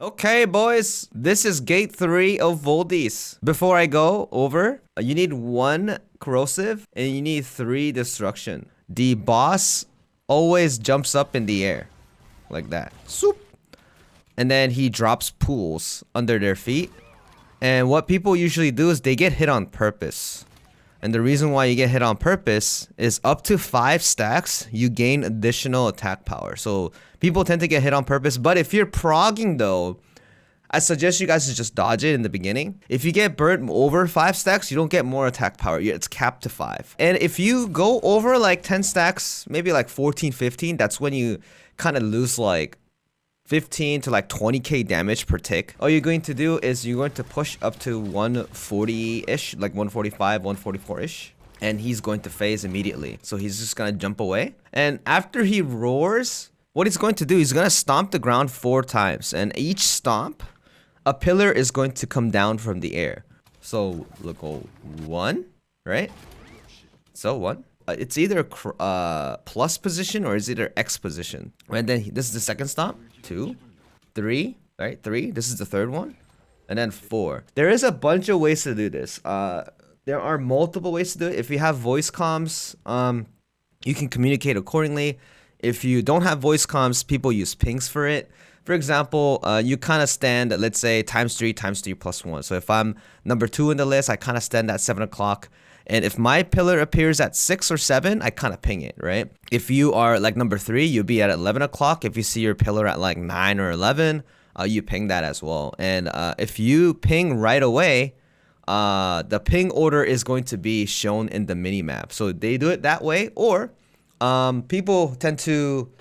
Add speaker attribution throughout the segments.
Speaker 1: Okay, boys, this is gate 3 of Voldis. Before I go over, you need 1 corrosive and you need 3 destruction. The boss always jumps up in the air like that. Swoop. And then he drops pools under their feet. And what people usually do is they get hit on purpose. And the reason why you get hit on purpose is up to 5 stacks, you gain additional attack power. So people tend to get hit on purpose. But if you're progging though, I suggest you guys to just dodge it in the beginning. If you get burnt over 5 stacks, you don't get more attack power. It's capped to 5. And if you go over like 10 stacks, maybe like 14, 15, that's when you kind of lose like 15 to like 20k damage per tick. All you're going to do is you're going to push up to 140-ish, like 145, 144-ish. And he's going to phase immediately. So he's just going to jump away. And after he roars, what he's going to do, he's going to stomp the ground 4 times. And each stomp, a pillar is going to come down from the air. So look, 1, right? So 1. It's either plus position or is either X position. And then this is the second stomp. 2, 3, right? 3. This is the third one. And then 4. There is a bunch of ways to do this. There are multiple ways to do it. If you have voice comms, you can communicate accordingly. If you don't have voice comms, people use pings for it. For example, you kind of stand, let's say, times 3 plus 1. So if I'm number 2 in the list, I kind of stand at 7 o'clock. And if my pillar appears at 6 or 7, I kind of ping it, right? If you are like number 3, you'll be at 11 o'clock. If you see your pillar at like 9 or 11, you ping that as well. And if you ping right away, the ping order is going to be shown in the mini map. So they do it that way. Or people tend to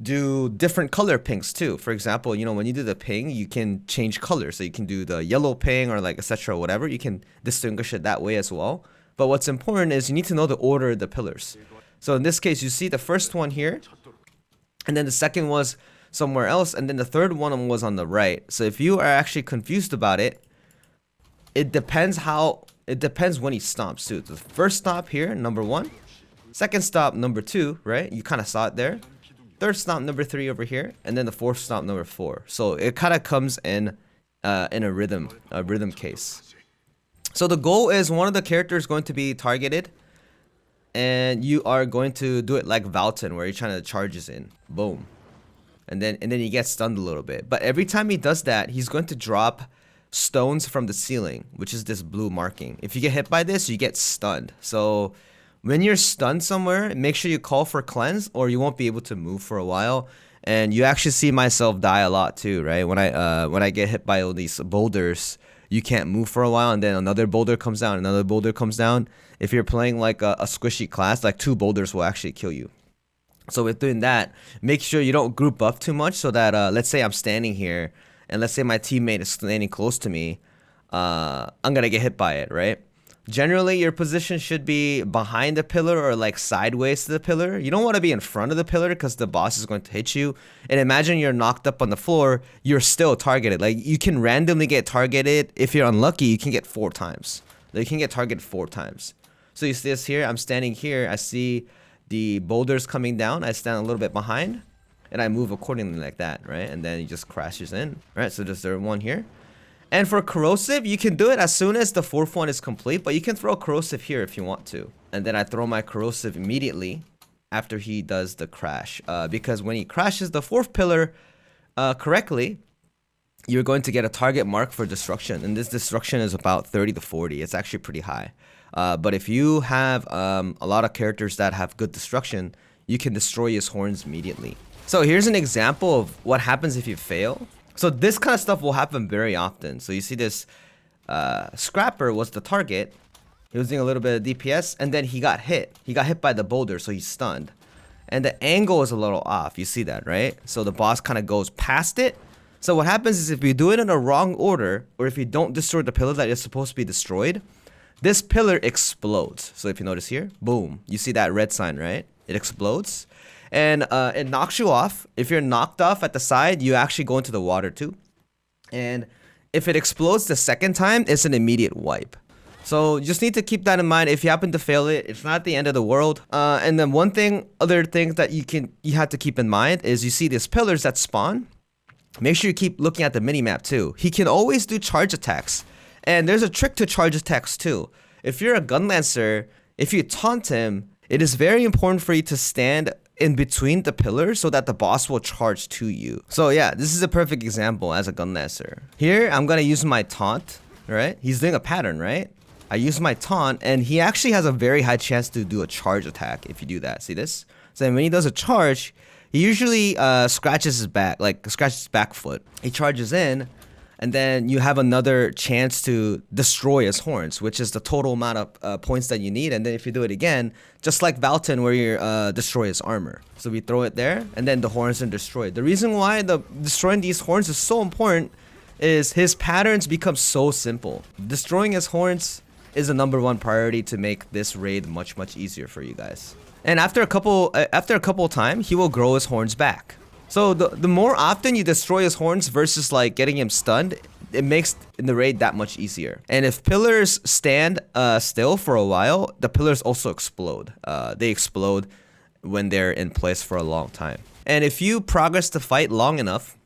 Speaker 1: do different color pings too. For example, you know, when you do the ping, you can change color. So you can do the yellow ping or like etc. whatever. You can distinguish it that way as well. But what's important is you need to know the order of the pillars. So in this case, you see the first one here, and then the second was somewhere else, and then the third one was on the right. So if you are actually confused about it, it depends when he stomps too. The first stomp here, number 1. Second stomp, number 2, right? You kind of saw it there. Third stomp, number 3 over here, and then the fourth stomp, number 4. So it kind of comes in a rhythm case. So the goal is one of the characters going to be targeted, and you are going to do it like Valton, where you're trying to charges in, boom, and then he gets stunned a little bit. But every time he does that, he's going to drop stones from the ceiling, which is this blue marking. If you get hit by this, you get stunned. So when you're stunned somewhere, make sure you call for cleanse, or you won't be able to move for a while. And you actually see myself die a lot too, right? When I get hit by all these boulders, you can't move for a while, and then another boulder comes down, another boulder comes down. If you're playing like a squishy class, like 2 boulders will actually kill you. So with doing that, make sure you don't group up too much, so that let's say I'm standing here, and let's say my teammate is standing close to me, I'm gonna get hit by it, right? Generally, your position should be behind the pillar or like sideways to the pillar. You don't want to be in front of the pillar because the boss is going to hit you. And imagine you're knocked up on the floor, you're still targeted. Like you can randomly get targeted. If you're unlucky, you can get 4 times. Like, you can get targeted 4 times. So you see this here, I'm standing here, I see the boulders coming down, I stand a little bit behind, and I move accordingly like that, right? And then he just crashes in. Right, so there's the one here. And for corrosive, you can do it as soon as the 4th one is complete, but you can throw corrosive here if you want to. And then I throw my corrosive immediately after he does the crash. Because when he crashes the 4th pillar correctly, you're going to get a target mark for destruction. And this destruction is about 30 to 40. It's actually pretty high. But if you have a lot of characters that have good destruction, you can destroy his horns immediately. So here's an example of what happens if you fail. So this kind of stuff will happen very often. So you see this Scrapper was the target. He was doing a little bit of DPS, and then he got hit. He got hit by the boulder, so he's stunned. And the angle is a little off. You see that, right? So the boss kind of goes past it. So what happens is if you do it in a wrong order, or if you don't destroy the pillar that is supposed to be destroyed, this pillar explodes. So if you notice here, boom. You see that red sign, right? It explodes. And it knocks you off. If you're knocked off at the side, you actually go into the water too. And if it explodes the second time, it's an immediate wipe. So you just need to keep that in mind. If you happen to fail it, it's not the end of the world. And then other thing that you have to keep in mind is you see these pillars that spawn. make sure you keep looking at the minimap too. He can always do charge attacks. And there's a trick to charge attacks too. If you're a gun lancer, if you taunt him, it is very important for you to stand in between the pillars so that the boss will charge to you. So yeah, this is a perfect example as a gun lancer. Here, I'm gonna use my taunt, right? He's doing a pattern, right? I use my taunt, and he actually has a very high chance to do a charge attack if you do that. See this? So when he does a charge, he usually scratches his back, like scratches his back foot. He charges in, and then you have another chance to destroy his horns, which is the total amount of points that you need. And then if you do it again, just like Valton, where you destroy his armor. So we throw it there, and then the horns are destroyed. The reason why destroying these horns is so important is his patterns become so simple. Destroying his horns is the #1 priority to make this raid much easier for you guys. And after a couple times, he will grow his horns back. So the more often you destroy his horns versus like getting him stunned, it makes the raid that much easier. And if pillars stand still for a while, the pillars also explode. They explode when they're in place for a long time. And if you progress the fight long enough,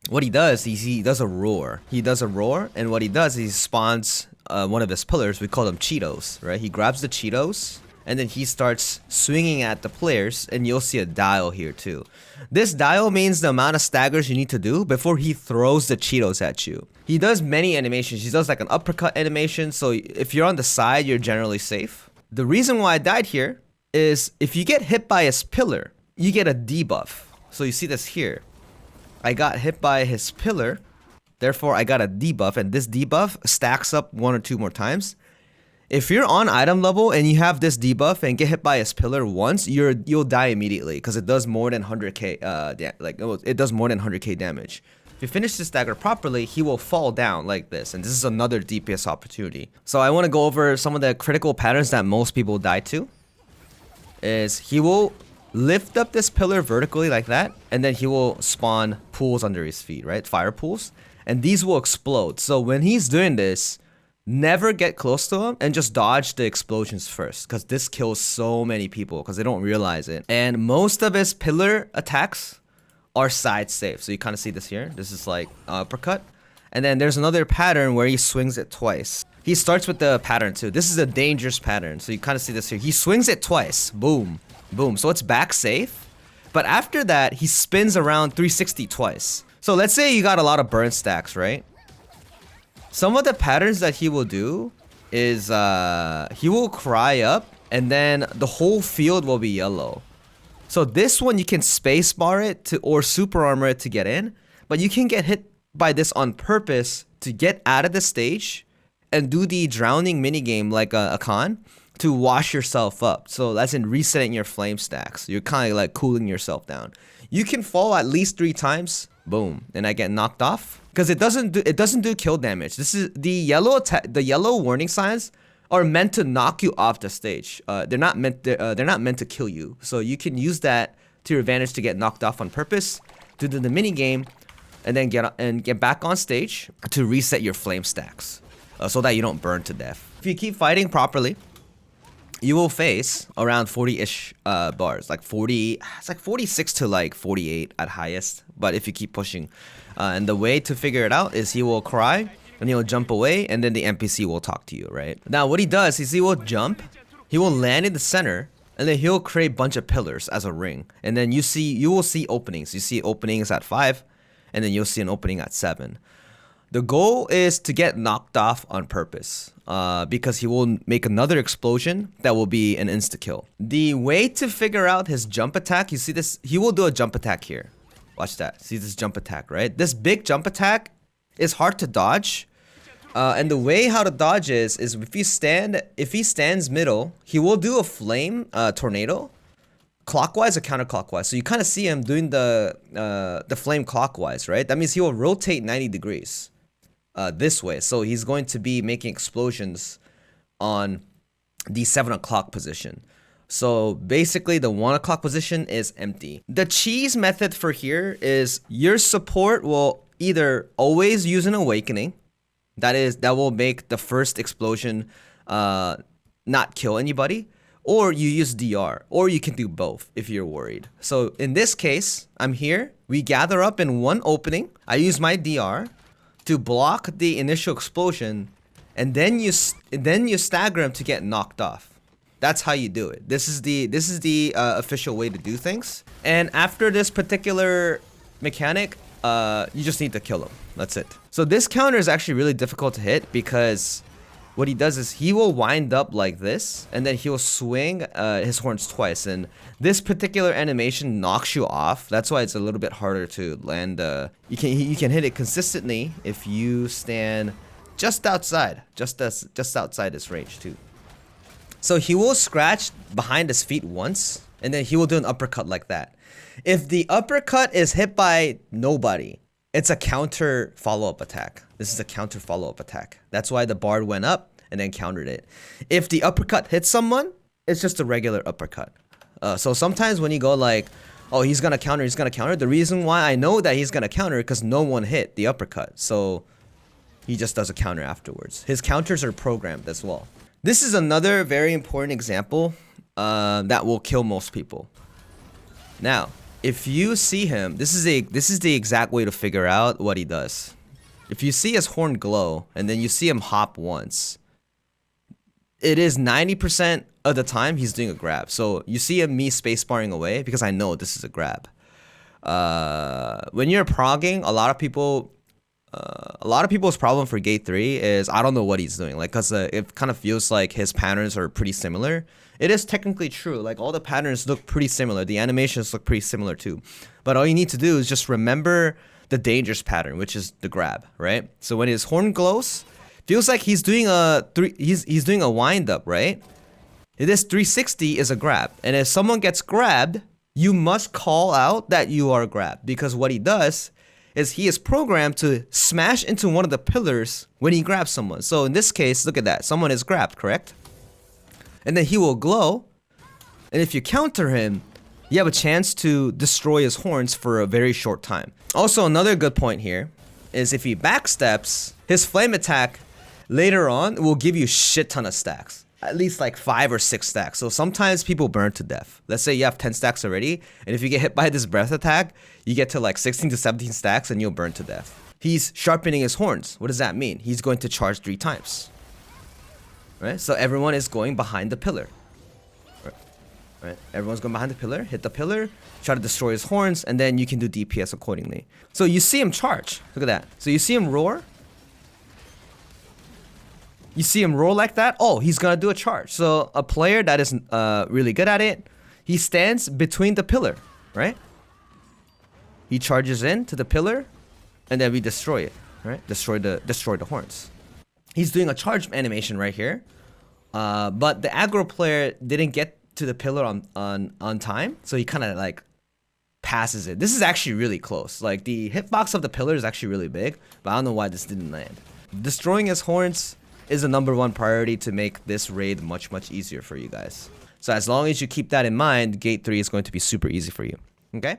Speaker 1: what he does is he does a roar. He does a roar, and what he does is he spawns one of his pillars. We call them Cheetos, right? He grabs the Cheetos, and then he starts swinging at the players, and you'll see a dial here too. This dial means the amount of staggers you need to do before he throws the Cheetos at you. He does many animations. He does like an uppercut animation, so if you're on the side, you're generally safe. The reason why I died here is if you get hit by his pillar, you get a debuff. So you see this here. I got hit by his pillar, therefore I got a debuff, and this debuff stacks up 1 or 2 more times. If you're on item level and you have this debuff and get hit by his pillar once, you'll die immediately because it does more than 100k it does more than 100k damage. If you finish this dagger properly, he will fall down like this, and this is another DPS opportunity. So I want to go over some of the critical patterns that most people die to. Is he will lift up this pillar vertically like that, and then he will spawn pools under his feet, right? Fire pools, and these will explode. So when he's doing this, never get close to him and just dodge the explosions first, because this kills so many people because they don't realize it. And most of his pillar attacks are side safe. So you kind of see this here. This is like uppercut, and then there's another pattern where he swings it twice. He starts with the pattern too. This is a dangerous pattern. So you kind of see this here. He swings it twice. Boom. Boom. So it's back safe. But after that, he spins around 360 twice. So let's say you got a lot of burn stacks, right? Some of the patterns that he will do is he will cry up, and then the whole field will be yellow. So this one you can spacebar it to or super armor it to get in, but you can get hit by this on purpose to get out of the stage and do the drowning minigame like a con to wash yourself up. So that's in resetting your flame stacks. You're kind of like cooling yourself down. You can fall at least 3 times. Boom, and I get knocked off because it doesn't do kill damage. This is the yellow warning signs are meant to knock you off the stage. They're not meant to kill you. So you can use that to your advantage to get knocked off on purpose, to do the mini game, and then get back on stage to reset your flame stacks, so that you don't burn to death. If you keep fighting properly, you will face around 40-ish bars, like 40. It's like 46 to like 48 at highest. But if you keep pushing, and the way to figure it out is he will cry and he will jump away, and then the NPC will talk to you, right? Now what he does is he will jump, he will land in the center, and then he'll create a bunch of pillars as a ring, and then you will see openings. You see openings at 5, and then you'll see an opening at 7. The goal is to get knocked off on purpose, because he will make another explosion that will be an insta-kill. The way to figure out his jump attack, you see this, he will do a jump attack here. Watch that. See this jump attack, right? This big jump attack is hard to dodge. And the way how to dodge is if he stands middle, he will do a flame tornado, clockwise or counterclockwise. So you kind of see him doing the flame clockwise, right? That means he will rotate 90 degrees this way. So he's going to be making explosions on the 7 o'clock position. So basically the 1 o'clock position is empty. The cheese method for here is your support will either always use an awakening, that will make the first explosion not kill anybody, or you use DR, or you can do both if you're worried. So in this case, I'm here. We gather up in one opening. I use my DR to block the initial explosion, and then you stagger him to get knocked off. That's how you do it. This is the official way to do things. And after this particular mechanic, you just need to kill him. That's it. So this counter is actually really difficult to hit because what he does is he will wind up like this, and then he will swing his horns twice. And this particular animation knocks you off. That's why it's a little bit harder to land. You can hit it consistently if you stand just outside, just outside this range too. So he will scratch behind his feet once, and then he will do an uppercut like that. If the uppercut is hit by nobody, it's a counter follow-up attack. This is a counter follow-up attack. That's why the bard went up and then countered it. If the uppercut hits someone, it's just a regular uppercut. So sometimes when you go like, oh, he's gonna counter, the reason why I know that he's gonna counter is because no one hit the uppercut. So he just does a counter afterwards. His counters are programmed as well. This is another very important example that will kill most people. Now, if you see him, this is the exact way to figure out what he does. If you see his horn glow and then you see him hop once, it is 90% of the time he's doing a grab. So you see me spacebarring away because I know this is a grab. When you're progging, a lot of people's problem for gate 3 is I don't know what he's doing, like, cause it kind of feels like his patterns are pretty similar. It is technically true, like all the patterns look pretty similar, the animations look pretty similar too, but all you need to do is just remember the dangerous pattern, which is the grab, right? So when his horn glows, feels like he's doing a wind up, right? This 360 is a grab, and if someone gets grabbed, you must call out that you are grabbed, because what he does is he is programmed to smash into one of the pillars when he grabs someone. So in this case, look at that. Someone is grabbed, correct? And then he will glow. And if you counter him, you have a chance to destroy his horns for a very short time. Also, another good point here is if he backsteps, his flame attack later on will give you shit ton of stacks. At least like 5 or 6 stacks. So sometimes people burn to death. Let's say you have 10 stacks already, and if you get hit by this breath attack, you get to like 16 to 17 stacks and you'll burn to death. He's sharpening his horns. What does that mean? He's going to charge 3 times. Right? So everyone is going behind the pillar. Right? Everyone's going behind the pillar, hit the pillar, try to destroy his horns, and then you can do DPS accordingly. So you see him charge. Look at that. So you see him roar. You see him roll like that, oh, he's gonna do a charge. So a player that is really good at it, he stands between the pillar, right? He charges in to the pillar, and then we destroy it, right? Destroy the horns. He's doing a charge animation right here, but the aggro player didn't get to the pillar on time, so he kind of like passes it. This is actually really close. Like the hitbox of the pillar is actually really big, but I don't know why this didn't land. Destroying his horns is the #1 priority to make this raid much easier for you guys. So as long as you keep that in mind, gate 3 is going to be super easy for you. Okay?